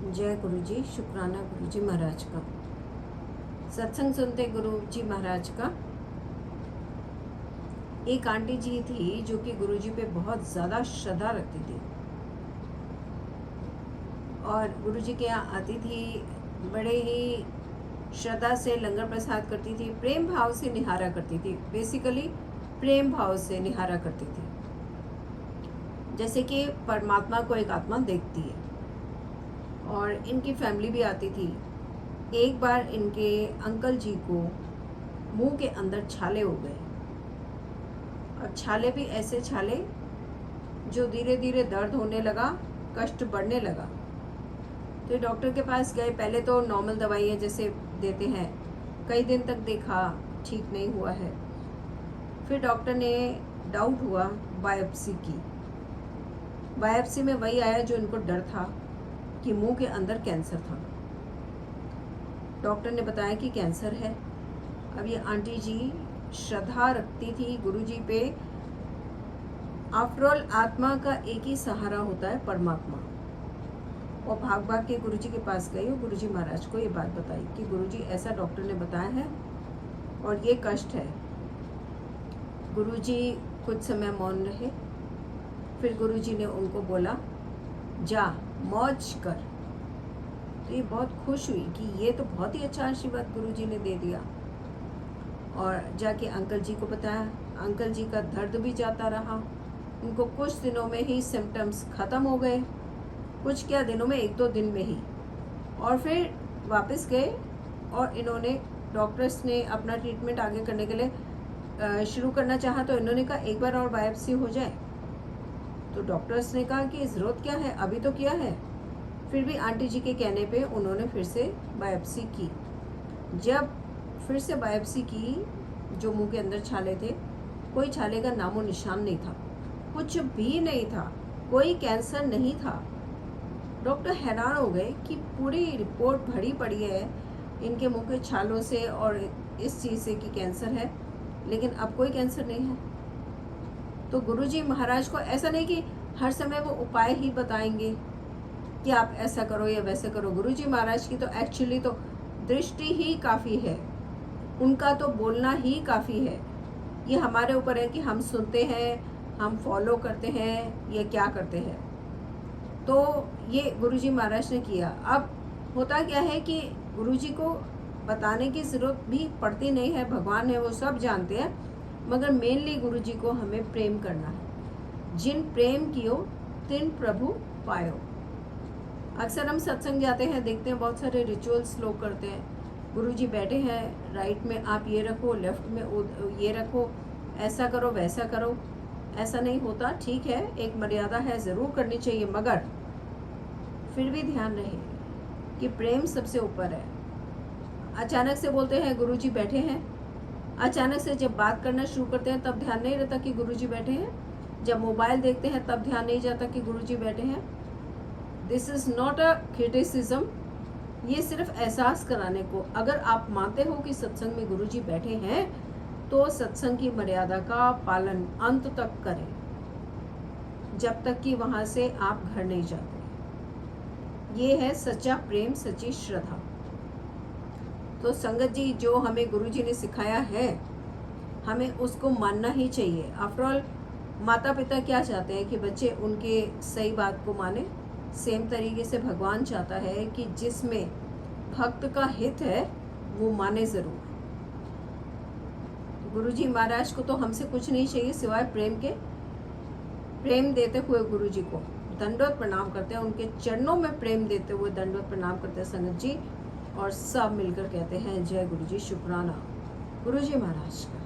जय गुरु जी। शुक्राना गुरु जी महाराज का। सत्संग सुनते गुरु जी महाराज का। एक आंटी जी थी जो कि गुरु जी पे बहुत ज़्यादा श्रद्धा रखती थी और गुरु जी के यहाँ आती थी, बड़े ही श्रद्धा से लंगर प्रसाद करती थी, प्रेम भाव से निहारा करती थी। बेसिकली प्रेम भाव से निहारा करती थी, जैसे कि परमात्मा को एक आत्मा देखती है। और इनकी फैमिली भी आती थी। एक बार इनके अंकल जी को मुंह के अंदर छाले हो गए, और छाले भी ऐसे छाले जो धीरे धीरे दर्द होने लगा, कष्ट बढ़ने लगा। तो डॉक्टर के पास गए। पहले तो नॉर्मल दवाइयाँ जैसे देते हैं, कई दिन तक देखा, ठीक नहीं हुआ है। फिर डॉक्टर ने डाउट हुआ, बायोप्सी की। बायोप्सी में वही आया जो इनको डर था कि मुंह के अंदर कैंसर था। डॉक्टर ने बताया कि कैंसर है। अब ये आंटी जी श्रद्धा रखती थी गुरु जी पे। आफ्टर ऑल आत्मा का एक ही सहारा होता है, परमात्मा। और भाग भाग के गुरु जी के पास गई और गुरु जी महाराज को ये बात बताई कि गुरु जी ऐसा डॉक्टर ने बताया है और ये कष्ट है। गुरु जी कुछ समय मौन रहे। फिर गुरु जी ने उनको बोला, जा मौज कर। तो ये बहुत खुश हुई कि ये तो बहुत ही अच्छा आशीर्वाद गुरु जी ने दे दिया। और जाके अंकल जी को बताया। अंकल जी का दर्द भी जाता रहा। उनको कुछ दिनों में ही सिम्टम्स ख़त्म हो गए, कुछ क्या दिनों में, 1-2 दिन में ही। और फिर वापस गए और इन्होंने, डॉक्टर्स ने अपना ट्रीटमेंट आगे करने के लिए शुरू करना चाहा। तो इन्होंने कहा एक बार और बायोप्सी हो जाए। तो डॉक्टर्स ने कहा कि ज़रूरत क्या है, अभी तो किया है। फिर भी आंटी जी के कहने पे उन्होंने फिर से बायोप्सी की। जब फिर से बायोप्सी की, जो मुंह के अंदर छाले थे, कोई छाले का नामो निशान नहीं था, कुछ भी नहीं था, कोई कैंसर नहीं था। डॉक्टर हैरान हो गए कि पूरी रिपोर्ट भरी पड़ी है इनके मुंह के छालों से और इस चीज़ से कि कैंसर है, लेकिन अब कोई कैंसर नहीं है। तो गुरुजी महाराज को ऐसा नहीं कि हर समय वो उपाय ही बताएंगे कि आप ऐसा करो या वैसा करो। गुरुजी महाराज की तो एक्चुअली तो दृष्टि ही काफ़ी है, उनका तो बोलना ही काफ़ी है। ये हमारे ऊपर है कि हम सुनते हैं, हम फॉलो करते हैं या क्या करते हैं। तो ये गुरुजी महाराज ने किया। अब होता क्या है कि गुरुजी को बताने की ज़रूरत भी पड़ती नहीं है, भगवान है, वो सब जानते हैं। मगर मेनली गुरुजी को हमें प्रेम करना है। जिन प्रेम कियो तिन प्रभु पायो। अक्सर हम सत्संग जाते हैं, देखते हैं बहुत सारे रिचुअल्स लोग करते हैं। गुरुजी बैठे हैं, राइट में आप ये रखो, लेफ्ट में ये रखो, ऐसा करो वैसा करो। ऐसा नहीं होता। ठीक है, एक मर्यादा है, ज़रूर करनी चाहिए, मगर फिर भी ध्यान रहे कि प्रेम सबसे ऊपर है। अचानक से बोलते हैं गुरुजी बैठे हैं, अचानक से जब बात करना शुरू करते हैं तब ध्यान नहीं रहता कि गुरुजी बैठे हैं। जब मोबाइल देखते हैं तब ध्यान नहीं जाता कि गुरुजी बैठे हैं। This is not a criticism, ये सिर्फ एहसास कराने को। अगर आप मानते हो कि सत्संग में गुरुजी बैठे हैं तो सत्संग की मर्यादा का पालन अंत तक करें, जब तक कि वहाँ से आप घर नहीं जाते। ये है सच्चा प्रेम, सच्ची श्रद्धा। तो संगत जी, जो हमें गुरुजी ने सिखाया है, हमें उसको मानना ही चाहिए। आफ्टर ऑल माता पिता क्या चाहते हैं कि बच्चे उनके सही बात को माने। सेम तरीके से भगवान चाहता है कि जिसमें भक्त का हित है वो माने ज़रूर। गुरुजी महाराज को तो हमसे कुछ नहीं चाहिए सिवाय प्रेम के। प्रेम देते हुए गुरुजी को दंडवत प्रणाम करते हैं, उनके चरणों में प्रेम देते हुए दंडवत प्रणाम करते हैं संगत जी। और सब मिलकर कहते हैं जय गुरुजी, शुक्राना गुरुजी महाराज का।